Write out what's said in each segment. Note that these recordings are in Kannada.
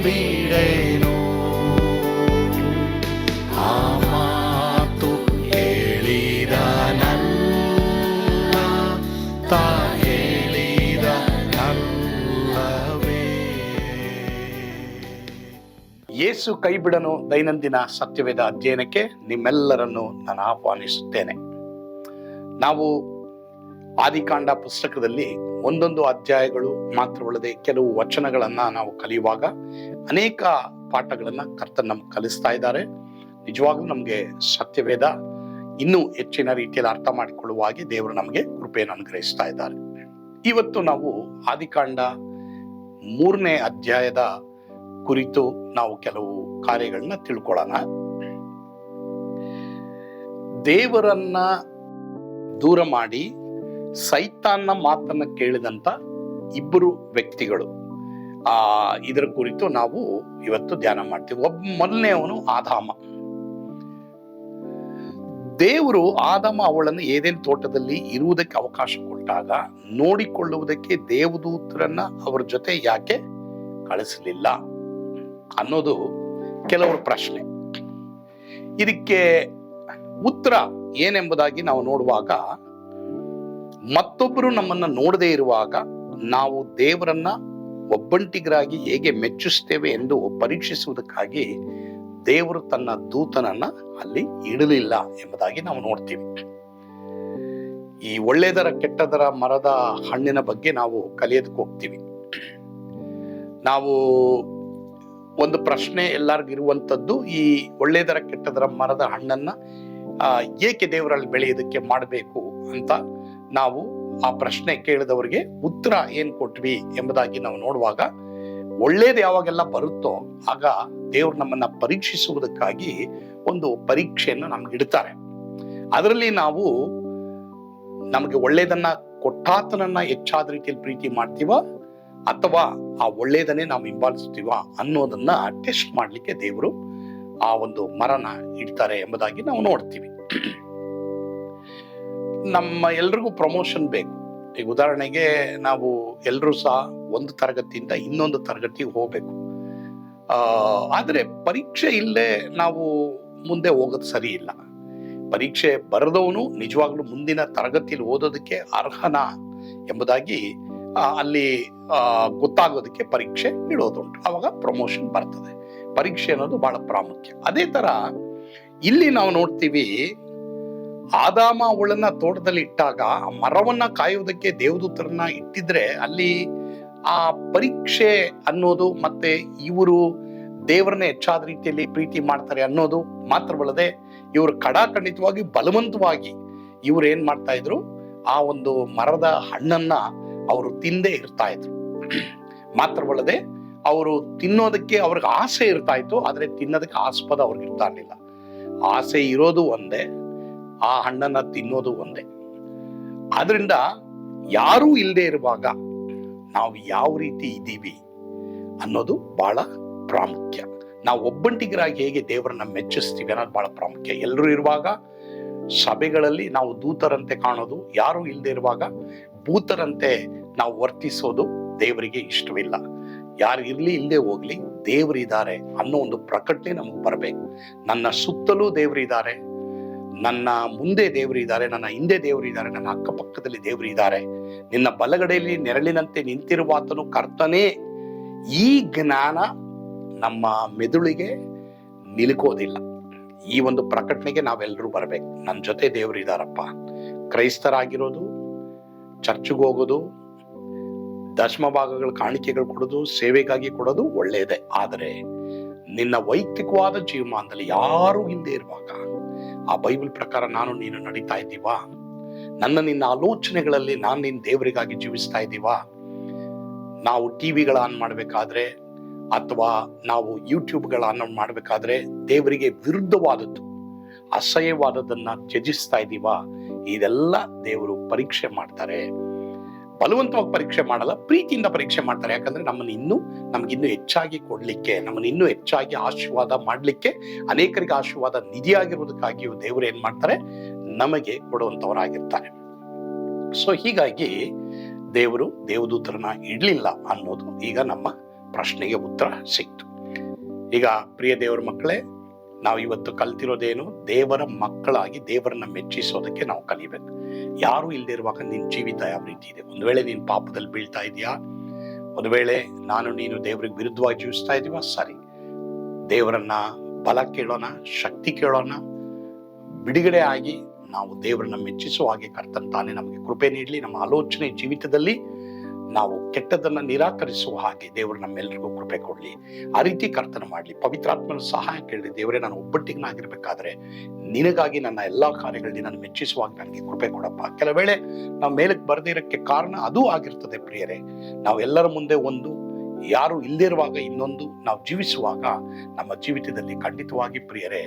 ಬಿಡೇನು. ಆ ಮಾತು ಹೇಳಿದನಲ್ಲ, ತಾ ಹೇಳಿದನಲ್ಲವೇ. ಯೇಸು ಕೈ ಬಿಡನು ದೈನಂದಿನ ಸತ್ಯವೇದ ಅಧ್ಯಯನಕ್ಕೆ ನಿಮ್ಮೆಲ್ಲರನ್ನು ನಾನು ಆಹ್ವಾನಿಸುತ್ತೇನೆ. ನಾವು ಆದಿಕಾಂಡ ಪುಸ್ತಕದಲ್ಲಿ ಒಂದೊಂದು ಅಧ್ಯಾಯಗಳು ಮಾತ್ರವಲ್ಲದೆ ಕೆಲವು ವಚನಗಳನ್ನ ನಾವು ಕಲಿಯುವಾಗ ಅನೇಕ ಪಾಠಗಳನ್ನ ಕರ್ತನ ನಮ್ಗೆ ಕಲಿಸ್ತಾ ಇದ್ದಾರೆ. ನಿಜವಾಗ್ಲೂ ನಮ್ಗೆ ಸತ್ಯವೇದ ಇನ್ನೂ ಹೆಚ್ಚಿನ ರೀತಿಯಲ್ಲಿ ಅರ್ಥ ಮಾಡಿಕೊಳ್ಳುವ ಹಾಗೆ ದೇವರು ನಮಗೆ ಕೃಪೆಯನ್ನು ಅನುಗ್ರಹಿಸ್ತಾ ಇದ್ದಾರೆ. ಇವತ್ತು ನಾವು ಆದಿಕಾಂಡ 3ನೇ ಅಧ್ಯಾಯದ ಕುರಿತು ನಾವು ಕೆಲವು ಕಾರ್ಯಗಳನ್ನ ತಿಳ್ಕೊಳ್ಳೋಣ. ದೇವರನ್ನ ದೂರ ಮಾಡಿ ಸೈತಾನ್ನ ಮಾತನ್ನ ಕೇಳಿದಂತ ಇಬ್ಬರು ವ್ಯಕ್ತಿಗಳು, ಇದರ ಕುರಿತು ನಾವು ಇವತ್ತು ಧ್ಯಾನ ಮಾಡ್ತೀವಿ. ಮೊದಲನೆಯವನು ಆದಾಮ. ದೇವರು ಆದಾಮ ಅವಳನ್ನು ಏದೇನ್ ತೋಟದಲ್ಲಿ ಇರುವುದಕ್ಕೆ ಅವಕಾಶ ಕೊಟ್ಟಾಗ ನೋಡಿಕೊಳ್ಳುವುದಕ್ಕೆ ದೇವದೂತರನ್ನ ಅವರ ಜೊತೆ ಯಾಕೆ ಕಳಿಸಲಿಲ್ಲ ಅನ್ನೋದು ಕೆಲವರ ಪ್ರಶ್ನೆ. ಇದಕ್ಕೆ ಉತ್ತರ ಏನೆಂಬುದಾಗಿ ನಾವು ನೋಡುವಾಗ, ಮತ್ತೊಬ್ಬರು ನಮ್ಮನ್ನ ನೋಡದೇ ಇರುವಾಗ ನಾವು ದೇವರನ್ನ ಒಬ್ಬಂಟಿಗರಾಗಿ ಹೇಗೆ ಮೆಚ್ಚಿಸ್ತೇವೆ ಎಂದು ಪರೀಕ್ಷಿಸುವುದಕ್ಕಾಗಿ ದೇವರು ತನ್ನ ದೂತನನ್ನ ಅಲ್ಲಿ ಇಡಲಿಲ್ಲ ಎಂಬುದಾಗಿ ನಾವು ನೋಡ್ತೀವಿ. ಈ ಒಳ್ಳೆದರ ಕೆಟ್ಟದರ ಮರದ ಹಣ್ಣಿನ ಬಗ್ಗೆ ನಾವು ಕಲಿಯೋದಕ್ಕೆ ಹೋಗ್ತೀವಿ. ನಾವು ಒಂದು ಪ್ರಶ್ನೆ ಎಲ್ಲರಿಗೂ ಇರುವಂತದ್ದು, ಈ ಒಳ್ಳೆದರ ಕೆಟ್ಟದರ ಮರದ ಹಣ್ಣನ್ನ ಏಕೆ ದೇವರಲ್ಲಿ ಬೆಳೆಯೋದಕ್ಕೆ ಮಾಡಬೇಕು ಅಂತ ನಾವು ಆ ಪ್ರಶ್ನೆ ಕೇಳಿದವರಿಗೆ ಉತ್ತರ ಏನ್ ಕೊಟ್ವಿ ಎಂಬುದಾಗಿ ನಾವು ನೋಡುವಾಗ, ಒಳ್ಳೇದು ಯಾವಾಗೆಲ್ಲ ಬರುತ್ತೋ ಆಗ ದೇವ್ರು ನಮ್ಮನ್ನ ಪರೀಕ್ಷಿಸುವುದಕ್ಕಾಗಿ ಒಂದು ಪರೀಕ್ಷೆಯನ್ನು ನಮ್ಗೆ ಇಡ್ತಾರೆ. ಅದರಲ್ಲಿ ನಾವು ನಮಗೆ ಒಳ್ಳೇದನ್ನ ಕೊಟ್ಟಾತನನ್ನ ಹೆಚ್ಚಾದ ರೀತಿಯಲ್ಲಿ ಪ್ರೀತಿ ಮಾಡ್ತೀವ ಅಥವಾ ಆ ಒಳ್ಳೇದನ್ನೇ ನಾವು ಹಿಂಬಾಲಿಸ್ತೀವ ಅನ್ನೋದನ್ನ ಟೆಸ್ಟ್ ಮಾಡ್ಲಿಕ್ಕೆ ದೇವರು ಆ ಒಂದು ಮರನ ಇಡ್ತಾರೆ ಎಂಬುದಾಗಿ ನಾವು ನೋಡ್ತೀವಿ. ನಮ್ಮ ಎಲ್ರಿಗೂ ಪ್ರಮೋಷನ್ ಬೇಕು. ಈಗ ಉದಾಹರಣೆಗೆ ನಾವು ಎಲ್ಲರೂ ಸಹ ಒಂದು ತರಗತಿಯಿಂದ ಇನ್ನೊಂದು ತರಗತಿಗೆ ಹೋಗ್ಬೇಕು. ಆದ್ರೆ ಪರೀಕ್ಷೆ ಇಲ್ಲೇ ನಾವು ಮುಂದೆ ಹೋಗೋದು ಸರಿ ಇಲ್ಲ. ಪರೀಕ್ಷೆ ಬರೆದವನು ನಿಜವಾಗ್ಲೂ ಮುಂದಿನ ತರಗತಿಯಲ್ಲಿ ಓದೋದಕ್ಕೆ ಅರ್ಹನ ಎಂಬುದಾಗಿ ಅಲ್ಲಿ ಗೊತ್ತಾಗೋದಕ್ಕೆ ಪರೀಕ್ಷೆ ಇಡೋದುಂಟು. ಅವಾಗ ಪ್ರಮೋಷನ್ ಬರ್ತದೆ. ಪರೀಕ್ಷೆ ಅನ್ನೋದು ಬಹಳ ಪ್ರಾಮುಖ್ಯ. ಅದೇ ತರ ಇಲ್ಲಿ ನಾವು ನೋಡ್ತೀವಿ, ಆದಾಮ ಅವಳನ್ನ ತೋಟದಲ್ಲಿ ಇಟ್ಟಾಗ ಆ ಮರವನ್ನ ಕಾಯುವುದಕ್ಕೆ ದೇವದೂತರನ್ನ ಇಟ್ಟಿದ್ರೆ ಅಲ್ಲಿ ಆ ಪರೀಕ್ಷೆ ಅನ್ನೋದು ಮತ್ತೆ ಇವರು ದೇವರನ್ನ ಹೆಚ್ಚಾದ ರೀತಿಯಲ್ಲಿ ಪ್ರೀತಿ ಮಾಡ್ತಾರೆ ಅನ್ನೋದು ಮಾತ್ರವಲ್ಲದೆ ಇವರು ಕಡಾಖಂಡಿತವಾಗಿ ಬಲವಂತವಾಗಿ ಇವ್ರು ಏನ್ ಮಾಡ್ತಾ ಇದ್ರು, ಆ ಒಂದು ಮರದ ಹಣ್ಣನ್ನ ಅವರು ತಿಂದೇ ಇರ್ತಾ ಇದ್ರು. ಮಾತ್ರವಲ್ಲದೆ ಅವರು ತಿನ್ನೋದಕ್ಕೆ ಅವ್ರಿಗೆ ಆಸೆ ಇರ್ತಾ ಇತ್ತು, ಆದ್ರೆ ತಿನ್ನೋದಕ್ಕೆ ಆಸ್ಪದ ಅವ್ರಿಗೆ ಇರ್ತಾ ಇರ್ಲಿಲ್ಲ. ಆಸೆ ಇರೋದು ಒಂದೇ, ಆ ಹಣ್ಣನ್ನ ತಿನ್ನೋದು ಒಂದೇ. ಆದ್ರಿಂದ ಯಾರೂ ಇಲ್ಲದೆ ಇರುವಾಗ ನಾವು ಯಾವ ರೀತಿ ಇದ್ದೀವಿ ಅನ್ನೋದು ಬಹಳ ಪ್ರಾಮುಖ್ಯ. ನಾವು ಒಬ್ಬಂಟಿಗರಾಗಿ ಹೇಗೆ ದೇವರನ್ನ ಮೆಚ್ಚಿಸ್ತೀವಿ ಅನ್ನೋದು ಬಹಳ ಪ್ರಾಮುಖ್ಯ. ಎಲ್ಲರೂ ಇರುವಾಗ ಸಭೆಗಳಲ್ಲಿ ನಾವು ದೂತರಂತೆ ಕಾಣೋದು, ಯಾರು ಇಲ್ಲದೆ ಇರುವಾಗ ಭೂತರಂತೆ ನಾವು ವರ್ತಿಸೋದು ದೇವರಿಗೆ ಇಷ್ಟವಿಲ್ಲ. ಯಾರು ಇರ್ಲಿ ಇಲ್ಲದೆ ಹೋಗ್ಲಿ ದೇವರಿದ್ದಾರೆ ಅನ್ನೋ ಒಂದು ಪ್ರಕಟಣೆ ನಮಗೆ ಬರಬೇಕು. ನನ್ನ ಸುತ್ತಲೂ ದೇವರಿದ್ದಾರೆ, ನನ್ನ ಮುಂದೆ ದೇವರಿದ್ದಾರೆ, ನನ್ನ ಹಿಂದೆ ದೇವರಿದ್ದಾರೆ, ನನ್ನ ಅಕ್ಕಪಕ್ಕದಲ್ಲಿ ದೇವರಿದ್ದಾರೆ, ನಿನ್ನ ಬಲಗಡೆಯಲ್ಲಿ ನೆರಳಿನಂತೆ ನಿಂತಿರುವಾತನು ಕರ್ತನೇ. ಈ ಜ್ಞಾನ ನಮ್ಮ ಮೆದುಳಿಗೆ ನಿಲುಕೋದಿಲ್ಲ. ಈ ಒಂದು ಪ್ರಕಟಣೆಗೆ ನಾವೆಲ್ಲರೂ ಬರಬೇಕು. ನನ್ನ ಜೊತೆ ದೇವರಿದ್ದಾರಪ್ಪ. ಕ್ರೈಸ್ತರಾಗಿರೋದು, ಚರ್ಚ್ಗೆ ಹೋಗೋದು, ದಶಮ ಭಾಗಗಳ ಕಾಣಿಕೆಗಳು ಕೊಡೋದು, ಸೇವೆಗಾಗಿ ಕೊಡೋದು ಒಳ್ಳೆಯದೇ. ಆದರೆ ನಿನ್ನ ವೈಯಕ್ತಿಕವಾದ ಜೀವಮಾನದಲ್ಲಿ ಯಾರು ಹಿಂದೆ ಇರುವಾಗ ಆ ಬೈಬಲ್ ಪ್ರಕಾರ ನಾನು ನೀನು ನಡೀತಾ ಇದ್ದೀವಾ? ನಿನ್ನ ಆಲೋಚನೆಗಳಲ್ಲಿ ನಾನು ನಿನ್ನ ದೇವರಿಗಾಗಿ ಜೀವಿಸ್ತಾ ಇದ್ದೀವಾ? ನಾವು ಟಿವಿಗಳ ಆನ್ ಮಾಡ್ಬೇಕಾದ್ರೆ ಅಥವಾ ನಾವು ಯೂಟ್ಯೂಬ್ಗಳ ಆನ್ ಮಾಡ್ಬೇಕಾದ್ರೆ ದೇವರಿಗೆ ವಿರುದ್ಧವಾದದ್ದು, ಅಸಹ್ಯವಾದದನ್ನ ತ್ಯಜಿಸ್ತಾ ಇದ್ದೀವಾ? ಇದೆಲ್ಲ ದೇವರು ಪರೀಕ್ಷೆ ಮಾಡ್ತಾರೆ. ಬಲವಂತವಾಗಿ ಪರೀಕ್ಷೆ ಮಾಡಲ್ಲ, ಪ್ರೀತಿಯಿಂದ ಪರೀಕ್ಷೆ ಮಾಡ್ತಾರೆ. ಯಾಕಂದ್ರೆ ನಮಗಿನ್ನೂ ಹೆಚ್ಚಾಗಿ ಕೊಡ್ಲಿಕ್ಕೆ, ನಮ್ಮನ್ನು ಇನ್ನೂ ಹೆಚ್ಚಾಗಿ ಆಶೀರ್ವಾದ ಮಾಡ್ಲಿಕ್ಕೆ, ಅನೇಕರಿಗೆ ಆಶೀರ್ವಾದ ನಿಧಿಯಾಗಿರುವುದಕ್ಕಾಗಿಯೂ ದೇವರು ಏನ್ ಮಾಡ್ತಾರೆ, ನಮಗೆ ಕೊಡುವಂತವರಾಗಿರ್ತಾರೆ. ಸೊ ಹೀಗಾಗಿ ದೇವರು ದೇವದೂತರನ್ನ ಇಡ್ಲಿಲ್ಲ ಅನ್ನೋದು ಈಗ ನಮ್ಮ ಪ್ರಶ್ನೆಗೆ ಉತ್ತರ ಸಿಕ್ತು. ಈಗ ಪ್ರಿಯ ದೇವರ ಮಕ್ಕಳೇ, ನಾವು ಇವತ್ತು ಕಲ್ತಿರೋದೇನು? ದೇವರ ಮಕ್ಕಳಾಗಿ ದೇವರನ್ನ ಮೆಚ್ಚಿಸೋದಕ್ಕೆ ನಾವು ಕಲಿಬೇಕು. ಯಾರು ಇಲ್ಲದೆ ಇರುವಾಗ ನಿನ್ನ ಜೀವಿತ ಯಾವ ರೀತಿ ಇದೆ? ಒಂದು ವೇಳೆ ನೀನು ಪಾಪದಲ್ಲಿ ಬೀಳ್ತಾ ಇದೆಯಾ? ಒಂದು ವೇಳೆ ನೀನು ದೇವರಿಗೆ ವಿರುದ್ಧವಾಗಿ ಜೀವಿಸ್ತಾ ಇದೀವ? ಸರಿ, ದೇವರನ್ನ ಬಲ ಕೇಳೋಣ, ಶಕ್ತಿ ಕೇಳೋಣ. ಬಿಡುಗಡೆ ಆಗಿ ನಾವು ದೇವರನ್ನ ಮೆಚ್ಚಿಸುವ ಹಾಗೆ ಕರ್ತನ ತಾನೇ ನಮಗೆ ಕೃಪೆ ನೀಡಲಿ. ನಮ್ಮ ಆಲೋಚನೆ ಜೀವಿತದಲ್ಲಿ ನಾವು ಕೆಟ್ಟದನ್ನ ನಿರಾಕರಿಸುವ ಹಾಗೆ ದೇವರು ನಮ್ಮೆಲ್ಲರಿಗೂ ಕೃಪೆ ಕೊಡ್ಲಿ. ಆ ರೀತಿ ಕರ್ತನ ಮಾಡ್ಲಿ. ಪವಿತ್ರಾತ್ಮನ ಸಹಾಯ ಕೇಳಿ, ದೇವರೇ ನಾನು ಒಬ್ಬಟ್ಟಿಗನಾಗಿರ್ಬೇಕಾದ್ರೆ ನಿನಗಾಗಿ ನನ್ನ ಎಲ್ಲಾ ಕಾರ್ಯಗಳಲ್ಲಿ ನಾನು ಮೆಚ್ಚಿಸುವಾಗ ನನಗೆ ಕೃಪೆ ಕೊಡಪ್ಪ. ಕೆಲವು ವೇಳೆ ನಾವು ಮೇಲಕ್ಕೆ ಬರದಿರಕ್ಕೆ ಕಾರಣ ಅದೂ ಆಗಿರ್ತದೆ ಪ್ರಿಯರೇ. ನಾವೆಲ್ಲರ ಮುಂದೆ ಒಂದು, ಯಾರು ಇಲ್ಲದಿರುವಾಗ ಇನ್ನೊಂದು ನಾವು ಜೀವಿಸುವಾಗ ನಮ್ಮ ಜೀವಿತದಲ್ಲಿ ಖಂಡಿತವಾಗಿ ಪ್ರಿಯರೇ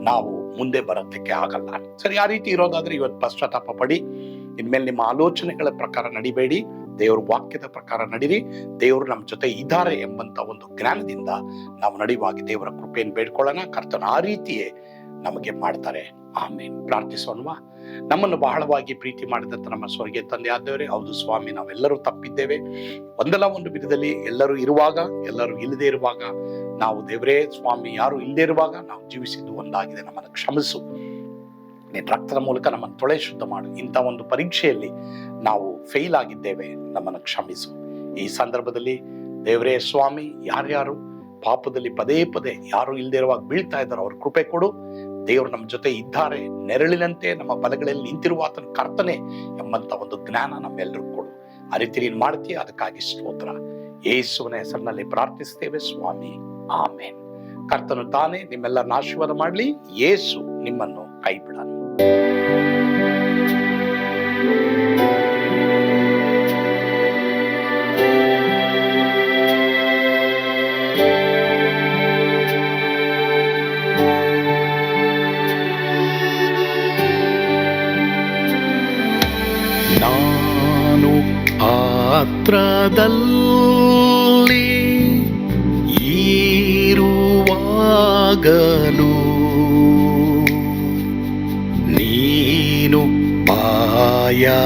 ನಾವು ಮುಂದೆ ಬರೋದಕ್ಕೆ ಆಗಲ್ಲ. ಸರಿ, ಆ ರೀತಿ ಇರೋದಾದ್ರೆ ಇವತ್ತು ಪಶ್ಚಾತ್ತಾಪ ಪಡಿ. ಇನ್ಮೇಲೆ ನಿಮ್ಮ ಆಲೋಚನೆಗಳ ಪ್ರಕಾರ ನಡಿಬೇಡಿ, ದೇವರ ವಾಕ್ಯದ ಪ್ರಕಾರ ನಡೀರಿ. ದೇವರು ನಮ್ಮ ಜೊತೆ ಇದ್ದಾರೆ ಎಂಬಂತ ಒಂದು ಜ್ಞಾನದಿಂದ ನಾವು ನಡೆಯುವಾಗ ದೇವರ ಕೃಪೆಯನ್ನು ಬೇಡ್ಕೊಳ್ಳೋಣ. ಕರ್ತನ ಆ ರೀತಿಯೇ ನಮಗೆ ಮಾಡ್ತಾರೆ. ಆಮೇನ್. ಪ್ರಾರ್ಥಿಸೋಣವಾ? ನಮ್ಮನ್ನು ಬಹಳವಾಗಿ ಪ್ರೀತಿ ಮಾಡಿದಂತ ನಮ್ಮ ಸ್ವರ್ಗೀಯ ತಂದೆ ಆದವರೇ, ಹೌದು ಸ್ವಾಮಿ, ನಾವೆಲ್ಲರೂ ತಪ್ಪಿದ್ದೇವೆ. ಒಂದಲ್ಲ ಒಂದು ವಿಧದಲ್ಲಿ ಎಲ್ಲರೂ ಇರುವಾಗ, ಎಲ್ಲರೂ ಇಲ್ಲದೆ ಇರುವಾಗ ನಾವು ದೇವರೇ ಸ್ವಾಮಿ, ಯಾರು ಇಲ್ಲದೆ ಇರುವಾಗ ನಾವು ಜೀವಿಸಿದ್ದು ಒಂದಾಗಿದೆ. ನಮ್ಮನ್ನು ಕ್ಷಮಿಸು. ನಿನ್ನ ರಕ್ತದ ಮೂಲಕ ನಮ್ಮನ್ನು ತೊಳೆ ಶುದ್ಧ ಮಾಡು. ಇಂಥ ಒಂದು ಪರೀಕ್ಷೆಯಲ್ಲಿ ನಾವು ಫೇಲ್ ಆಗಿದ್ದೇವೆ, ನಮ್ಮನ್ನು ಕ್ಷಮಿಸು. ಈ ಸಂದರ್ಭದಲ್ಲಿ ದೇವರೇ ಸ್ವಾಮಿ, ಯಾರ್ಯಾರು ಪಾಪದಲ್ಲಿ ಪದೇ ಪದೇ ಯಾರು ಇಲ್ಲದೆ ಇರುವಾಗ ಬೀಳ್ತಾ ಇದ್ದಾರೋ ಅವ್ರ ಕೃಪೆ ಕೊಡು. ದೇವರು ನಮ್ಮ ಜೊತೆ ಇದ್ದಾರೆ, ನೆರಳಿನಂತೆ ನಮ್ಮ ಬಲಗಳಲ್ಲಿ ನಿಂತಿರುವ ಆತನ ಕರ್ತನೆ ಎಂಬಂತ ಒಂದು ಜ್ಞಾನ ನಮ್ಮೆಲ್ಲರಿಗೂ ಕೊಡು. ಆ ರೀತಿ ನೀನು ಮಾಡ್ತೀಯ, ಅದಕ್ಕಾಗಿ ಸ್ತೋತ್ರ. ಯೇಸುವಿನ ಹೆಸರಿನಲ್ಲಿ ಪ್ರಾರ್ಥಿಸ್ತೇವೆ ಸ್ವಾಮಿ, ಆಮೇನ್. ಕರ್ತನು ತಾನೇ ನಿಮ್ಮೆಲ್ಲರನ್ನ ಆಶೀರ್ವಾದ ಮಾಡಲಿ. ಯೇಸು ನಿಮ್ಮನ್ನು ಕೈ ಬಿಡನು. ನಾನು ಪಾತ್ರದಲ್ಲಿ ಇರುವಾಗಲೂ ನೀನು ಭಯಪಟ್ಟು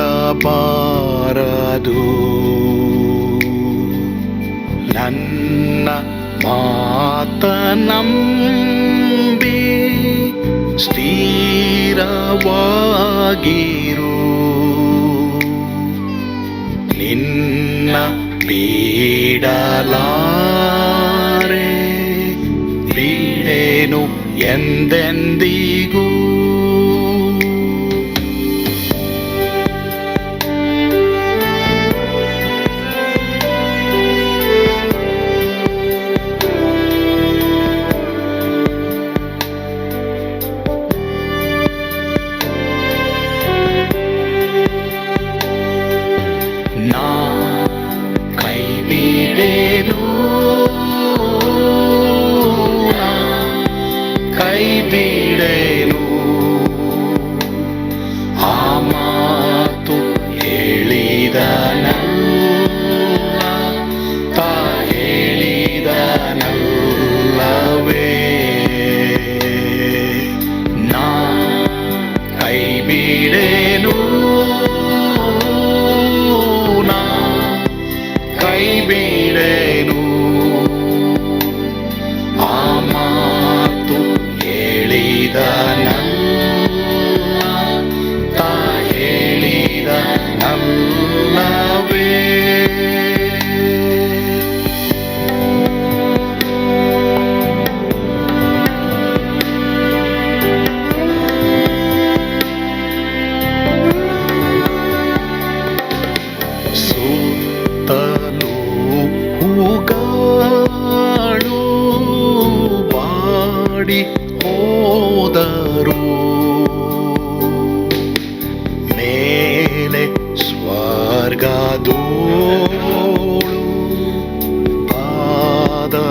ಓಡಬಾರದು. ನನ್ನ ಮಾತನಂಬಿ ಸ್ಥಿರವಾಗಿರು. ನಿನ್ನ ಬಿಡಲಾರೆ, ಬಿಡೆನು ಎಂದೆಂದಿಗೂ. ಹೋದರು ಮೇಲೆ ಸ್ವರ್ಗದೋಳು ಬಾದಲಾಗದು.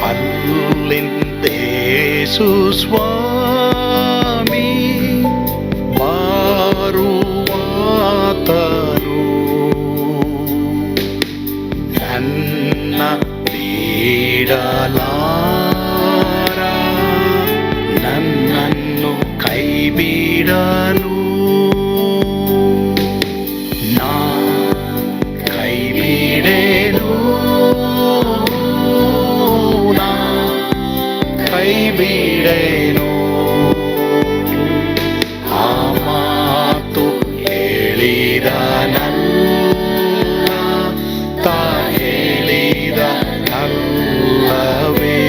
ಅಲ್ಲಿಂದೇಸು ಸ್ವಾಮಿ ಬಾರುವಾತನು ನನ್ನ ಬಿಡಲಾರ, ನನ್ನನ್ನು ಕೈ ಬಿಡನು. ಬಿಡೆನು. ಆ ಮಾತು ಹೇಳಿದ ತಾ ಹೇಳಿದ ನಲ್ಲವೇ.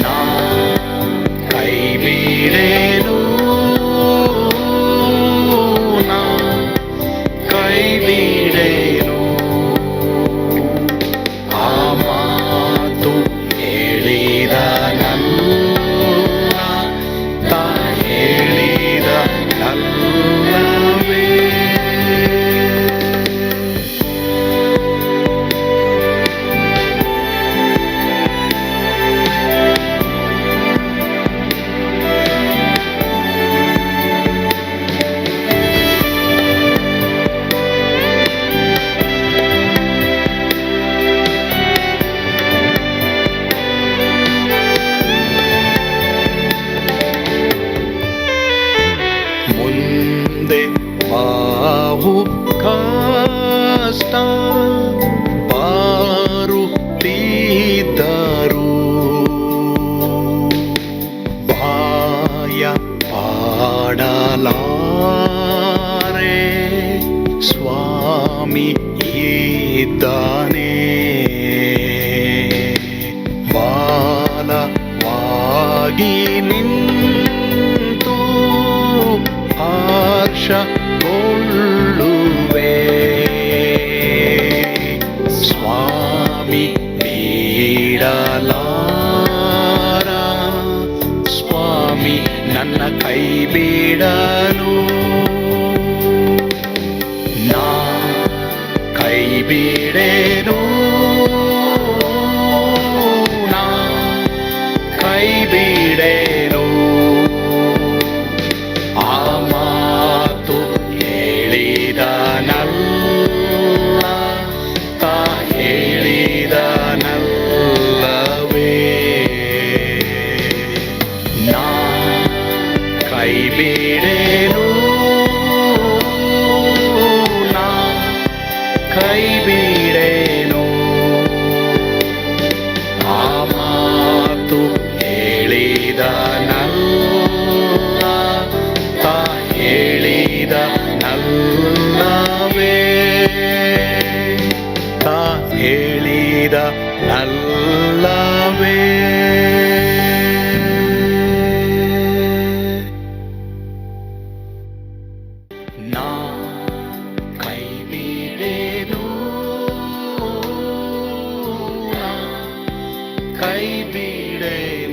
ನಾ ಕೈ ಬಿಡೆನು, ನಾ ಕೈ ಬಿಡೆನು. ಆ ಮಾತು ಹೇಳಿದ ತಾ ಹೇಳಿದ ನಲ್ಲವೇ. ಮುಂದೆ ಬಾವು ಕಷ್ಟ ಬಾರುತ್ತಿದ್ದರು, ಬಾಯ ಪಾಡಲಾರೆ ಸ್ವಾಮಿ ಇದ್ದಾನೆ. ಬಾಲವಾಗಿ ನಿಂತು ಹರ್ಷಗೊಳ್ಳುವೆ. ಸ್ವಾಮಿ ಬಿಡಲಾರ, ಸ್ವಾಮಿ ನನ್ನ ಕೈ ಬಿಡನು. ನಾ ಕೈ ಬಿಡೆನು, ನಾ ಕೈ ಬಿಡೆನು. ಆ ಮಾತು ಹೇಳಿದ ತಾ ಹೇಳಿದ ನಲ್ಲವೇ. ನಾ ಕೈ ಬಿಡೆನು, ನಾ ಕೈ ಬಿಡೆನು. ಆ ಮಾತು ಹೇಳಿದ ತಾ ಹೇಳಿದ ನಲ್ಲವೇ. ತಾ ಹೇಳಿದ ನಲ್ಲವೇ. ನಾ ಕೈ ಬಿಡೆನು, ನಾ ಕೈ ಬಿಡೆನು.